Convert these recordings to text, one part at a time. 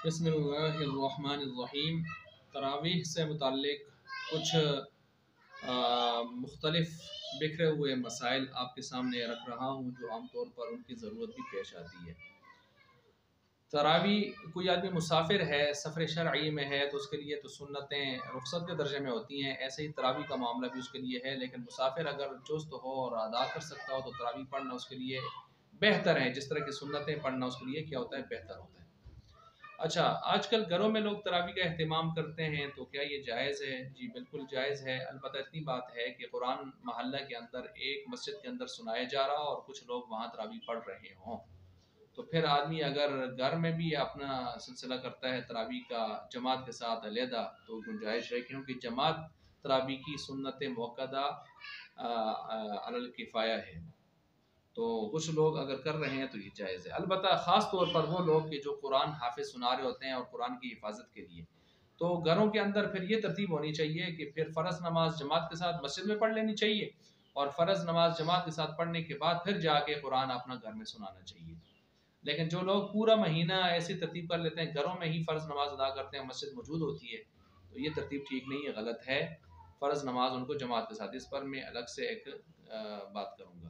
بسم اللہ الرحمن الرحیم۔ تراویح سے متعلق کچھ مختلف بکھرے ہوئے مسائل آپ کے سامنے رکھ رہا ہوں جو عام طور پر ان کی ضرورت بھی پیش آتی ہے۔ تراویح کوئی آدمی مسافر ہے، سفر شرعی میں ہے، تو اس کے لیے تو سنتیں رخصت کے درجے میں ہوتی ہیں، ایسے ہی تراویح کا معاملہ بھی اس کے لیے ہے، لیکن مسافر اگر چست ہو اور ادا کر سکتا ہو تو تراویح پڑھنا اس کے لیے بہتر ہے، جس طرح کی سنتیں پڑھنا اس کے لیے کیا ہوتا ہے، بہتر ہوتا ہے۔ اچھا، آج کل گھروں میں لوگ تراویح کا اہتمام کرتے ہیں، تو کیا یہ جائز ہے؟ جی بالکل جائز ہے، البتہ اتنی بات ہے کہ قرآن محلہ کے اندر ایک مسجد کے اندر سنایا جا رہا اور کچھ لوگ وہاں تراویح پڑھ رہے ہوں، تو پھر آدمی اگر گھر میں بھی اپنا سلسلہ کرتا ہے تراویح کا جماعت کے ساتھ علیحدہ تو گنجائش ہے، کیونکہ جماعت تراویح کی سنت موقدہ علی الکفایہ ہے، تو کچھ لوگ اگر کر رہے ہیں تو یہ جائز ہے۔ البتہ خاص طور پر وہ لوگ کہ جو قرآن حافظ سنا رہے ہوتے ہیں اور قرآن کی حفاظت کے لیے، تو گھروں کے اندر پھر یہ ترتیب ہونی چاہیے کہ پھر فرض نماز جماعت کے ساتھ مسجد میں پڑھ لینی چاہیے، اور فرض نماز جماعت کے ساتھ پڑھنے کے بعد پھر جا کے قرآن اپنا گھر میں سنانا چاہیے۔ لیکن جو لوگ پورا مہینہ ایسی ترتیب کر لیتے ہیں، گھروں میں ہی فرض نماز ادا کرتے ہیں، مسجد موجود ہوتی ہے، تو یہ ترتیب ٹھیک نہیں ہے، غلط ہے۔ فرض نماز ان کو جماعت کے ساتھ، اس پر میں الگ سے ایک بات کروں گا۔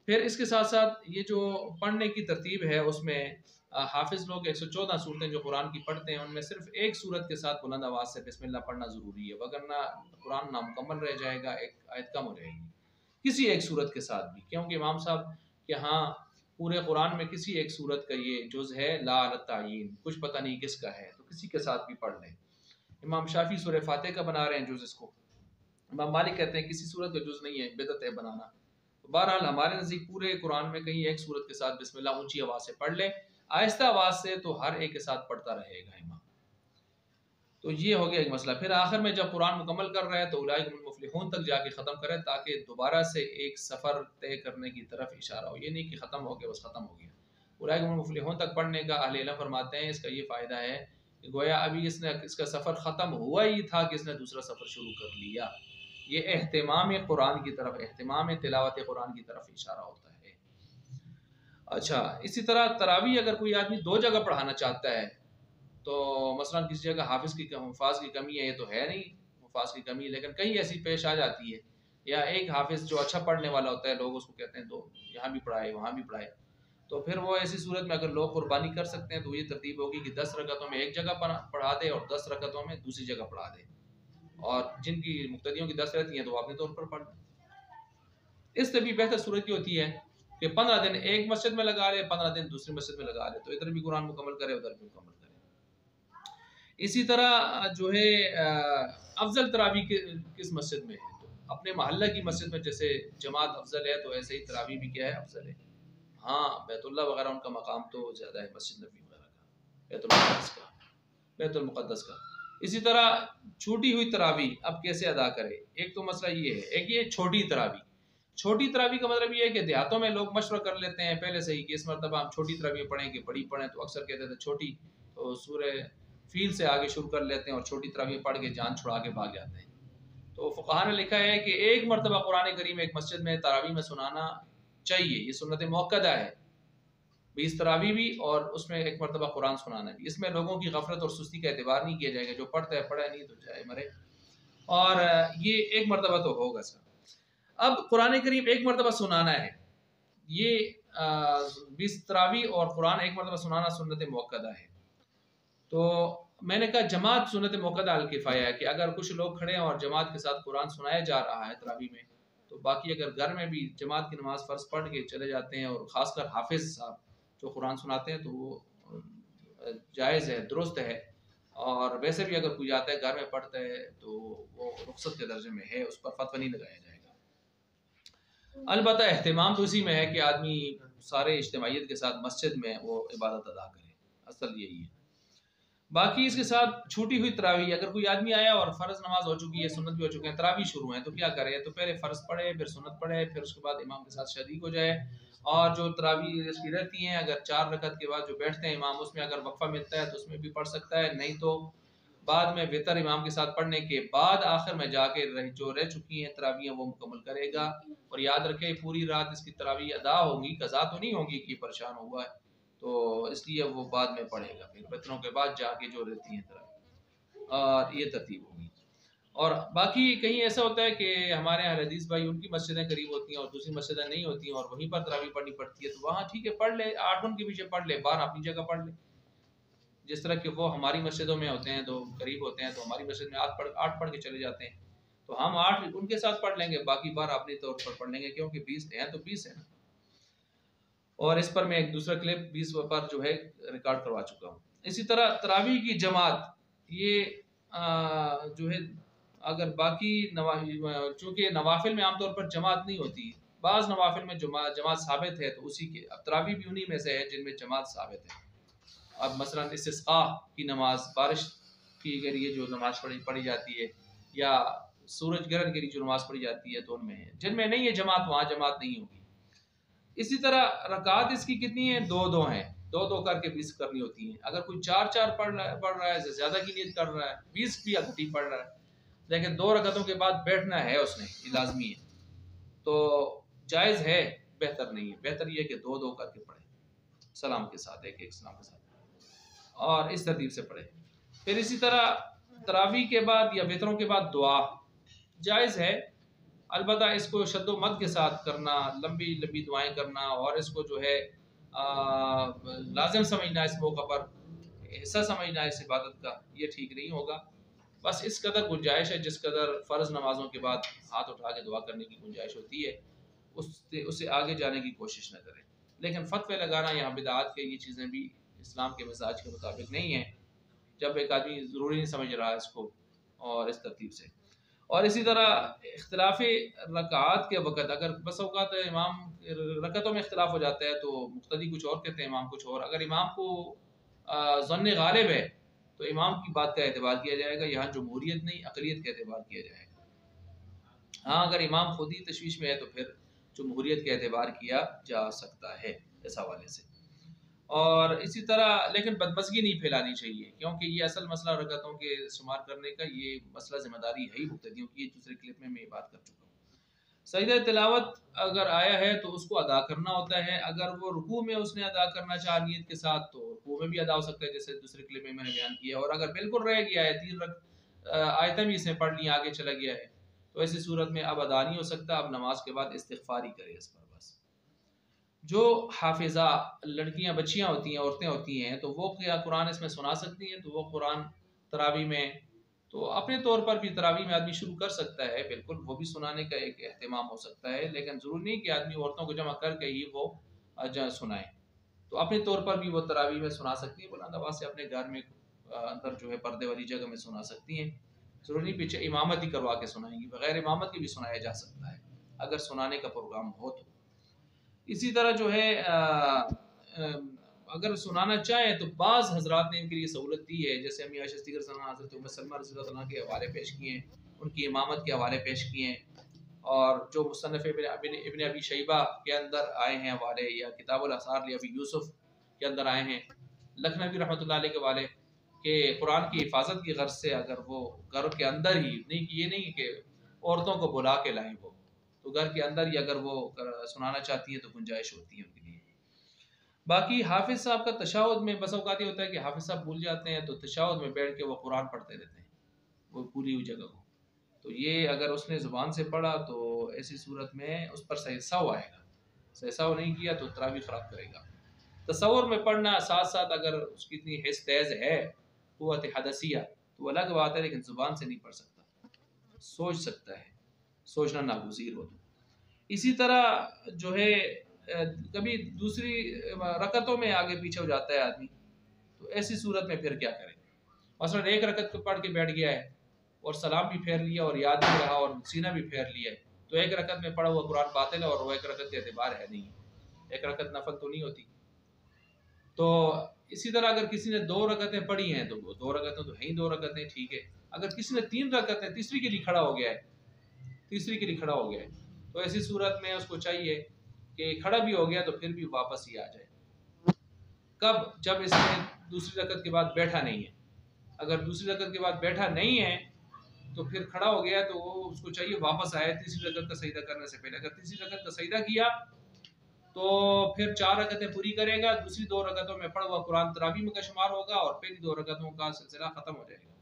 پھر اس کے ساتھ ساتھ یہ جو پڑھنے کی ترتیب ہے، اس میں حافظ لوگ 114 صورتیں جو قرآن کی پڑھتے ہیں، ان میں صرف ایک صورت کے ساتھ بلند آواز سے بسم اللہ پڑھنا ضروری ہے، وگرنہ قرآن نامکمل رہ جائے گا، ایک آیت کم ہو جائے گی کسی ایک صورت کے ساتھ بھی، کیونکہ امام صاحب کہ ہاں پورے قرآن میں کسی ایک صورت کا یہ جز ہے، لا علی التعیین، کچھ پتہ نہیں کس کا ہے، تو کسی کے ساتھ بھی پڑھ لیں۔ امام شافعی سورہ فاتحہ کا بنا رہے ہیں جز، اس کو امام مالک کہتے ہیں کسی صورت کا جز نہیں ہے، بدعت ہے بنانا۔ بہرحال ہمارے نزدیک پورے قرآن میں کہیں ایک صورت کے ساتھ بسم اللہ اونچی آواز سے پڑھ لے، آہستہ آواز سے تو ہر ایک کے ساتھ پڑھتا رہے گا امام۔ تو یہ ہو گیا ایک مسئلہ۔ پھر آخر میں جب قرآن مکمل کر رہا ہے تو اولئک هم المفلحون تک جا کے ختم کرے، تاکہ دوبارہ سے ایک سفر طے کرنے کی طرف اشارہ ہو، یہ نہیں کہ ختم ہو گیا بس ختم ہو گیا۔ اولئک هم المفلحون تک پڑھنے کا اہل علم فرماتے ہیں اس کا یہ فائدہ ہے کہ گویا ابھی اس کا سفر ختم ہوا ہی تھا کہ اس نے دوسرا سفر شروع کر لیا۔ یہ اہتمام قرآن کی طرف، اہتمام تلاوت قرآن کی طرف اشارہ ہوتا ہے۔ اچھا، اسی طرح تراویح اگر کوئی آدمی دو جگہ پڑھانا چاہتا ہے، تو مثلا کسی جگہ حفاظ کی کمی ہے، یہ تو ہے نہیں حفاظ کی کمی، لیکن کہیں ایسی پیش آ جاتی ہے، یا ایک حافظ جو اچھا پڑھنے والا ہوتا ہے، لوگ اس کو کہتے ہیں تو یہاں بھی پڑھائے وہاں بھی پڑھائے، تو پھر وہ ایسی صورت میں اگر لوگ قربانی کر سکتے ہیں تو یہ ترتیب ہوگی کہ 10 رکعتوں میں ایک جگہ پڑھا دے اور 10 رکعتوں میں دوسری جگہ پڑھا دے، اور جن کی مقتدیوں کی 10 رہتی ہیں تو وہ اپنے طور پر پڑھ دیں۔ اس سے بھی بہتر صورت یہ ہوتی ہے کہ 15 دن ایک مسجد میں لگا لے، 15 دن دوسری مسجد میں لگا لے، تو ادھر بھی قرآن مکمل کرے ادھر بھی مکمل کرے۔ اسی طرح جو ہے افضل تراویح کس مسجد میں ہے، تو اپنے محلہ کی مسجد میں جیسے جماعت افضل ہے، تو ایسے ہی تراویح بھی کیا ہے، افضل ہے۔ ہاں بیت اللہ وغیرہ ان کا مقام تو زیادہ ہے، مسجد نبی وغیرہ کا، بیت المقدس کا۔ اسی طرح چھوٹی ہوئی تراویح اب کیسے ادا کرے، ایک تو مسئلہ یہ ہے، ایک یہ چھوٹی تراویح۔ چھوٹی تراویح کا مطلب یہ ہے کہ دیہاتوں میں لوگ مشورہ کر لیتے ہیں پہلے سے ہی کہ اس مرتبہ ہم چھوٹی تراویح پڑھیں کہ بڑی پڑھیں، تو اکثر کہتے تھے چھوٹی، تو سورہ فیل سے آگے شروع کر لیتے ہیں اور چھوٹی تراویح پڑھ کے جان چھڑا کے بھاگ جاتے ہیں۔ تو فقہا نے لکھا ہے کہ ایک مرتبہ قرآن کریم ایک مسجد میں تراویح میں سنانا چاہیے، یہ سنت موقدہ ہے، 20 تراویح بھی اور اس میں ایک مرتبہ قرآن سنانا بھی۔ اس میں لوگوں کی غفلت اور سستی کا اعتبار نہیں کیا جائے گا، جو پڑھتا ہے پڑھے، نہیں تو جائے مرے، اور یہ ایک مرتبہ تو ہوگا سر۔ اب قرآن کریم ایک مرتبہ سنانا ہے، یہ 20 تراویح اور قرآن ایک مرتبہ سنانا سنت موقدہ ہے۔ تو میں نے کہا جماعت سنت موقدہ الکفایہ ہے، کہ اگر کچھ لوگ کھڑے ہیں اور جماعت کے ساتھ قرآن سنایا جا رہا ہے تراویح میں، تو باقی اگر گھر میں بھی جماعت کی نماز فرض پڑھ کے چلے جاتے ہیں، اور خاص کر حافظ صاحب جو قرآن سناتے ہیں، تو وہ جائز ہے، درست ہے، اور ویسے بھی اگر کوئی آتا ہے گھر میں پڑھتا ہے تو وہ رخصت کے درجے میں ہے، اس پر فتویٰ نہیں لگایا جائے گا۔ البتہ اہتمام تو اسی میں ہے کہ آدمی سارے اجتماعیت کے ساتھ مسجد میں وہ عبادت ادا کرے، اصل یہی ہے۔ باقی اس کے ساتھ چھوٹی ہوئی تراویح، اگر کوئی آدمی آیا اور فرض نماز ہو چکی ہے، سنت بھی ہو چکے ہیں، تراویح شروع ہیں، تو کیا کرے، تو پہلے فرض پڑھے، پھر سنت پڑھے، پھر اس کے بعد امام کے ساتھ شریک ہو جائے، اور جو تراویح اس کی رہتی ہیں، اگر 4 رکعت کے بعد جو بیٹھتے ہیں امام، اس میں اگر وقفہ ملتا ہے تو اس میں بھی پڑھ سکتا ہے، نہیں تو بعد میں وتر امام کے ساتھ پڑھنے کے بعد آخر میں جا کے جو رہ چکی ہیں تراویح وہ مکمل کرے گا۔ اور یاد رکھے پوری رات اس کی تراویح ادا ہوگی، قضا تو نہیں ہوگی کہ پریشان ہوا ہے، تو اس لیے وہ بعد میں پڑھے گا، پھر وطروں کے بعد جا کے جو رہتی ہیں تراویح، اور یہ ترتیب ہوگی۔ اور باقی کہیں ایسا ہوتا ہے کہ ہمارے یہاں حدیث بھائی ان کی مسجدیں قریب ہوتی ہیں اور دوسری مسجدیں نہیں ہوتی ہیں اور وہیں پر تراویح پڑھنی پڑتی ہے، تو وہاں ٹھیک ہے پڑھ لے، 8 ان کے پیچھے پڑھ لے، 12 اپنی جگہ پڑھ لے۔ جس طرح کہ وہ ہماری مسجدوں میں ہوتے ہیں تو قریب ہوتے ہیں، تو ہماری مسجد میں 8 پڑھ کے چلے جاتے ہیں، تو ہم 8 ان کے ساتھ پڑھ لیں گے، باقی 12 اپنی طور پر پڑھ لیں گے، کیونکہ 20 ہیں تو 20 ہیں نا۔ اور اس پر میں ایک دوسرا کلپ 20 پر جو ہے ریکارڈ کروا چکا ہوں۔ اسی طرح تراویح کی جماعت، یہ جو ہے اگر باقی چونکہ نوافل میں عام طور پر جماعت نہیں ہوتی، بعض نوافل میں جماعت ثابت ہے، تو اسی کے اب تراویح بھی انہی میں سے ہے جن میں جماعت ثابت ہے۔ اب مثلا استسقاء کی نماز، بارش کے لیے جو نماز پڑھی جاتی ہے، یا سورج گرہن کے لیے جو نماز پڑھی جاتی ہے، تو ان میں ہے۔ جن میں نہیں ہے جماعت، وہاں جماعت نہیں ہوگی۔ اسی طرح رکعات اس کی کتنی ہیں؟ 2 ہیں، 2 کر کے 20 کرنی ہوتی ہیں۔ اگر کوئی 4 پڑھ رہا ہے، زیادہ کی نیت کر رہا ہے، 20 بھی اکٹھی پڑھ رہا ہے، لیکن 2 رکعتوں کے بعد بیٹھنا ہے اس نے، یہ لازمی ہے، تو جائز ہے، بہتر نہیں ہے۔ بہتر یہ کہ 2 کر کے پڑھے، سلام کے ساتھ، ایک سلام کے ساتھ، اور اس ترتیب سے پڑھے۔ پھر اسی طرح تراویح کے بعد یا وتروں کے بعد دعا جائز ہے، البتہ اس کو شد و مد کے ساتھ کرنا، لمبی لمبی دعائیں کرنا، اور اس کو جو ہے لازم سمجھنا، اس موقع پر حصہ سمجھنا اس عبادت کا، یہ ٹھیک نہیں ہوگا۔ بس اس قدر گنجائش ہے جس قدر فرض نمازوں کے بعد ہاتھ اٹھا کے دعا کرنے کی گنجائش ہوتی ہے، اس سے آگے جانے کی کوشش نہ کریں۔ لیکن فتوے لگانا یہاں بدعات کے، یہ چیزیں بھی اسلام کے مزاج کے مطابق نہیں ہیں، جب ایک آدمی ضروری نہیں سمجھ رہا ہے اس کو، اور اس ترتیب سے۔ اور اسی طرح اختلاف رکعات کے وقت، اگر بس اوقات امام رکعتوں میں اختلاف ہو جاتا ہے تو مقتدی کچھ اور کہتے ہیں، امام کچھ اور۔ اگر امام کو ظن غالب ہے تو امام کی بات کا اعتبار کیا جائے گا، یہاں جمہوریت نہیں، اقلیت کا اعتبار کیا جائے گا۔ ہاں اگر امام خود ہی تشویش میں ہے تو پھر جمہوریت کا اعتبار کیا جا سکتا ہے اس حوالے سے۔ اور اسی طرح لیکن بدمزگی نہیں پھیلانی چاہیے، کیونکہ یہ اصل مسئلہ رکعتوں کے شمار کرنے کا، یہ مسئلہ ذمہ داری ہے ہی مقتدیوں کی، یہ دوسرے کلپ میں یہ بات کر چکا ہوں۔ سجدہ تلاوت اگر آیا ہے تو اس کو ادا کرنا ہوتا ہے، اگر وہ رکوع میں اس نے ادا کرنا چاہا نیت کے ساتھ تو رکوع میں بھی ادا ہو سکتا ہے، جیسے دوسرے کلپ میں نے بیان کیا۔ اور اگر بالکل رہ گیا ہے، 3 آیتیں بھی اس نے پڑھ لی، آگے چلا گیا ہے، تو ایسی صورت میں اب ادا نہیں ہو سکتا، اب نماز کے بعد استغفار ہی کرے اس پر بس۔ جو حافظہ لڑکیاں، بچیاں ہوتی ہیں، عورتیں ہوتی ہیں، تو وہ کیا قرآن اس میں سنا سکتی ہیں؟ تو وہ قرآن تراویح میں، تو اپنے طور پر بھی تراویح میں آدمی شروع کر سکتا ہے، بالکل وہ بھی سنانے کا ایک اہتمام ہو سکتا ہے، لیکن ضروری نہیں کہ آدمی عورتوں کو جمع کر کے ہی وہ سنائے، تو اپنے طور پر بھی وہ تراویح میں سنا سکتی ہیں، بلند آواز سے اپنے گھر میں اندر جو ہے پردے والی جگہ میں سنا سکتی ہیں، ضروری نہیں پیچھے امامت ہی کروا کے سنائیں گی، بغیر امامت کے بھی سنایا جا سکتا ہے اگر سنانے کا پروگرام ہو تو۔ اسی طرح جو ہے اگر سنانا چاہیں تو بعض حضرات نے ان کے لیے سہولت دی ہے، جیسے امی عائشہ صدیقہ رضی اللہ عنہا، حضرت ام سلمہ رضی اللہ عنہا کے حوالے پیش کیے ہیں، ان کی امامت کے حوالے پیش کیے ہیں، اور جو مصنف ابن ابی شیبہ کے اندر آئے ہیں حوالے، یا کتاب الاثار لی ابی یوسف کے اندر آئے ہیں، لکھنوی رحمۃ اللہ علیہ کے حوالے، کہ قرآن کی حفاظت کی غرض سے اگر وہ گھر کے اندر ہی نہیں، یہ نہیں کہ عورتوں کو بلا کے لائیں، وہ تو گھر کے اندر ہی اگر وہ سنانا چاہتی ہیں تو گنجائش ہوتی ہے ان کے لیے۔ باقی حافظ صاحب کا تشہد میں بس اوقات یہ ہوتا ہے کہ حافظ صاحب بھول جاتے ہیں، تو تشہد میں بیٹھ کے وہ قرآن پڑھتے رہتے ہیں، وہ پوری ہوئی جگہ کو، تو یہ اگر اس نے زبان سے پڑھا تو ایسی صورت میں اس پر سہساو آئے گا، سہساو نہیں کیا تو تراویح خراب کرے گا۔ تصور میں پڑھنا ساتھ ساتھ اگر اس کی اتنی حس تیز ہے، قوت حدثیہ، تو الگ بات ہے، لیکن زبان سے نہیں پڑھ سکتا، سوچ سکتا ہے، سوچنا ناگزیر ہو تو۔ اسی طرح جو ہے کبھی دوسری رکعتوں میں آگے پیچھے ہو جاتا ہے آدمی، تو ایسی صورت میں پھر کیا کرے؟ مثلا 1 رکعت کو پڑھ کے بیٹھ گیا ہے اور سلام بھی پھیر لیا اور یاد نہیں رہا اور سینہ بھی پھیر لیا ہے، تو 1 رکعت میں پڑھا ہوا قرآن باطل ہے اور وہ 1 رکعت کے اعتبار ہے نہیں، 1 رکعت نفل تو نہیں ہوتی۔ تو اسی طرح اگر کسی نے 2 رکعتیں پڑھی ہیں تو وہ 2 رکعتیں تو ہیں ہی 2 رکعتیں، ٹھیک ہے۔ اگر کسی نے 3 رکعتیں، تیسری کے لیے کھڑا ہو گیا ہے، تو ایسی صورت میں اس کو چاہیے کہ کھڑا بھی ہو گیا تو پھر بھی واپس ہی آ جائے۔ کب؟ جب اس میں دوسری رکعت کے بعد بیٹھا نہیں ہے، اگر دوسری رکعت کے بعد بیٹھا نہیں ہے تو پھر کھڑا ہو گیا تو وہ اس کو چاہیے واپس آئے تیسری رکعت کا سجدہ کرنے سے پہلے۔ اگر تیسری رکعت کا سجدہ کیا تو پھر 4 رکعتیں پوری کرے گا، دوسری 2 رکعتوں میں پڑھا ہوا قرآن تراویح میں کا شمار ہوگا اور پہلی 2 رکعتوں کا سلسلہ ختم ہو جائے گا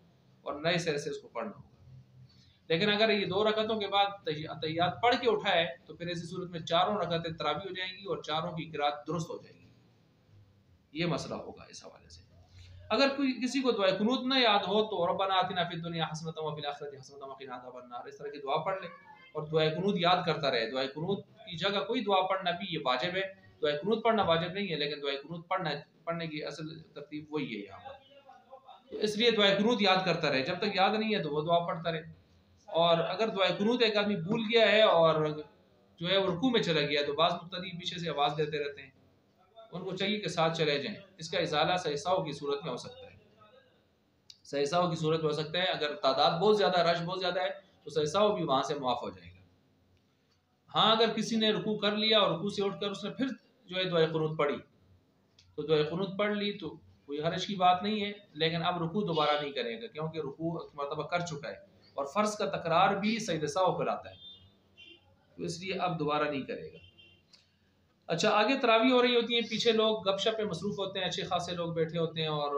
اور نئے سرے سے اس کو پڑھنا ہوگا۔ لیکن اگر یہ 2 رکعتوں کے بعد تحیات پڑھ کے اٹھائے تو پھر ایسی صورت میں 4 رکعتیں تراویح ہو جائیں گی اور 4 کی قرات درست ہو جائے گی۔ یہ مسئلہ ہوگا اس حوالے سے۔ اگر کوئی کسی کو دعائے قنوت نہ یاد ہو تو ربنا آتنا فی الدنیا حسنۃ وفی الآخرۃ حسنۃ وقنا عذاب النار اس طرح کی دعا پڑھ لے اور دعائے قنوت یاد کرتا رہے۔ دعائے قنوت کی جگہ کوئی دعا پڑھنا بھی یہ واجب ہے، دعائے قنوت پڑھنا واجب نہیں ہے، لیکن دعائے قنوت پڑھنے کی اصل ترتیب وہی ہے یہاں پر۔ تو اس لیے دعائے قنوت یاد کرتا رہے، جب تک یاد نہیں ہے تو وہ دعا پڑھتا رہے۔ اور اگر دعائے قنوت ایک آدمی بھول گیا ہے اور جو ہے وہ رکوع میں چلا گیا تو بعض مقتدی پیچھے سے آواز دیتے رہتے ہیں، ان کو چاہیے کہ ساتھ چلے جائیں۔ اس کا ازالہ سہساؤ کی صورت میں ہو سکتا ہے، سہساؤ کی صورت میں ہو سکتا ہے۔ اگر تعداد بہت زیادہ، رش بہت زیادہ ہے تو سہساؤ بھی وہاں سے معاف ہو جائے گا۔ ہاں اگر کسی نے رکوع کر لیا اور رکوع سے اٹھ کر اس نے پھر جو ہے دعائے قنوت پڑھی تو دعائے قنوت پڑھ لی تو کوئی حرج کی بات نہیں ہے، لیکن اب رکوع دوبارہ نہیں کرے گا کیونکہ رکوع مرتبہ کر چکا ہے اور فرض کا تکرار بھی سجدہ سہو کراتا ہے، تو اس لیے اب دوبارہ نہیں کرے گا۔ اچھا، آگے تراویح ہو رہی ہوتی ہیں، پیچھے لوگ گپ شپ میں مصروف ہوتے ہیں، اچھے خاصے لوگ بیٹھے ہوتے ہیں اور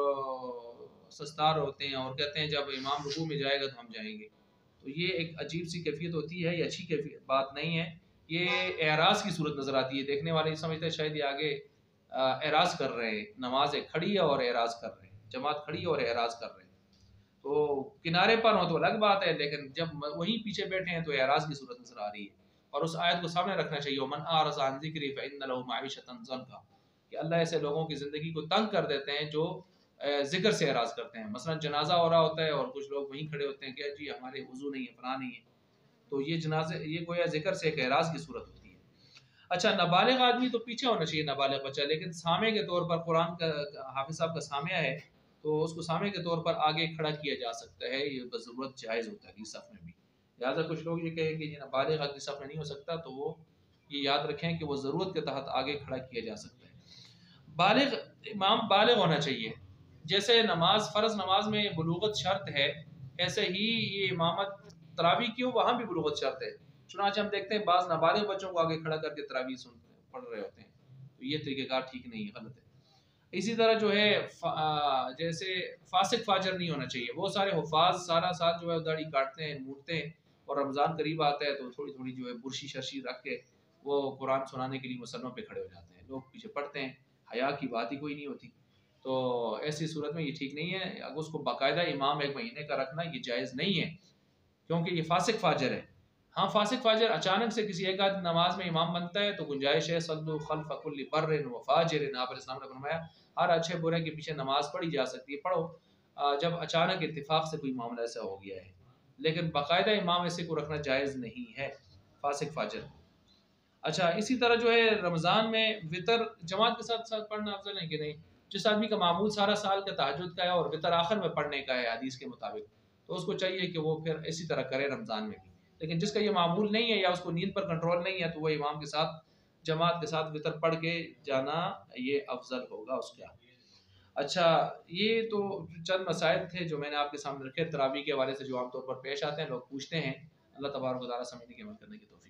سستار ہوتے ہیں اور کہتے ہیں جب امام رکوع میں جائے گا تو ہم جائیں گے۔ تو یہ ایک عجیب سی کیفیت ہوتی ہے، یہ اچھی کیفیت بات نہیں ہے، یہ اعراض کی صورت نظر آتی ہے۔ دیکھنے والے سمجھتے ہیں شاید یہ آگے اعراض کر رہے ہیں، نماز کھڑی ہے اور اعراض کر رہے ہیں، جماعت کھڑی ہے اور اعراض کر رہے ہیں۔ تو کنارے پر ہو تو الگ بات ہے، لیکن جب وہیں پیچھے بیٹھے ہیں تو اعراض کی صورت نظر آ رہی ہے۔ اور اس آیت کو سامنے رکھنا چاہیے، وَمَنْ أَعْرَضَ عَنْ ذِكْرِي فَإِنَّ لَهُ مَعِيشَةً ضَنْكًا، کہ اللہ ایسے لوگوں کی زندگی کو تنگ کر دیتے ہیں جو ذکر سے اعراض کرتے ہیں۔ مثلا جنازہ ہو رہا ہوتا ہے اور کچھ لوگ وہیں کھڑے ہوتے ہیں کہ جی ہمارے وضو نہیں ہے، فلاں نہیں ہے، تو یہ جنازے یہ گویا ذکر سے ایک اعراض کی صورت ہوتی ہے۔ اچھا، نابالغ آدمی تو پیچھے ہونا چاہیے، نابالغ بچہ، لیکن سامع کے طور پر قرآن کا حافظ صاحب کا سامعہ ہے تو اس کو سامع کے طور پر آگے کھڑا کیا جا سکتا ہے، یہ بضرورت جائز ہوتا ہے صف میں بھی۔ لہٰذا کچھ لوگ یہ کہیں کہ یہ نابالغ آدمی صف میں نہیں ہو سکتا تو وہ یہ یاد رکھیں کہ وہ ضرورت کے تحت آگے کھڑا کیا جا سکتا ہے۔ بالغ امام بالغ ہونا چاہیے، جیسے نماز فرض نماز میں بلوغت شرط ہے، ایسے ہی یہ امامت تراویح کی ہو وہاں بھی بلوغت شرط ہے۔ چنانچہ ہم دیکھتے ہیں بعض نابالغ بچوں کو آگے کھڑا کر کے تراویح پڑھ رہے ہوتے ہیں، تو یہ طریقہ کار ٹھیک نہیں ہے، غلط ہے۔ اسی طرح جو ہے جیسے فاسق فاجر نہیں ہونا چاہیے۔ وہ سارے حفاظ سارا سال جو ہے داڑھی کاٹتے ہیں، مونڈتے ہیں، اور رمضان قریب آتا ہے تو تھوڑی تھوڑی جو ہے برشی شرشی رکھ کے وہ قرآن سنانے کے لیے مصنف پہ کھڑے ہو جاتے ہیں، لوگ پیچھے پڑھتے ہیں، حیا کی بات ہی کوئی نہیں ہوتی۔ تو ایسی صورت میں یہ ٹھیک نہیں ہے۔ اگر اس کو باقاعدہ امام ایک مہینے کا رکھنا یہ جائز نہیں ہے کیونکہ یہ فاسق فاجر ہے۔ ہاں فاسق فاجر اچانک سے کسی ایک آدمی نماز میں امام بنتا ہے تو گنجائش ہے، صلو خلف کل بر و فاجر، آپ علیہ السلام نے فرمایا ہر اچھے برے کے پیچھے نماز پڑھی جا سکتی ہے، پڑھو جب اچانک اتفاق سے کوئی معاملہ ایسا ہو گیا ہے، لیکن باقاعدہ امام ایسے کو رکھنا جائز نہیں ہے، فاسق فاجر۔ اچھا، اسی طرح جو ہے رمضان میں وطر جماعت کے ساتھ ساتھ پڑھنا افضل ہے کہ نہیں؟ جس آدمی کا معمول سارا سال کا تہجد کا ہے اور وطر آخر میں پڑھنے کا ہے حدیث کے مطابق، تو اس کو چاہیے کہ وہ پھر اسی طرح کرے رمضان میں بھی۔ لیکن جس کا یہ معمول نہیں ہے یا اس کو نیند پر کنٹرول نہیں ہے تو وہ امام کے ساتھ جماعت کے ساتھ وطر پڑھ کے جانا یہ افضل ہوگا اس کا۔ اچھا، یہ تو چند مسائل تھے جو میں نے آپ کے سامنے رکھے تراویح کے حوالے سے، جو عام طور پر پیش آتے ہیں، لوگ پوچھتے ہیں۔ اللہ تبارک و تعالیٰ سمجھنے کی عمل کرنے کی توفیق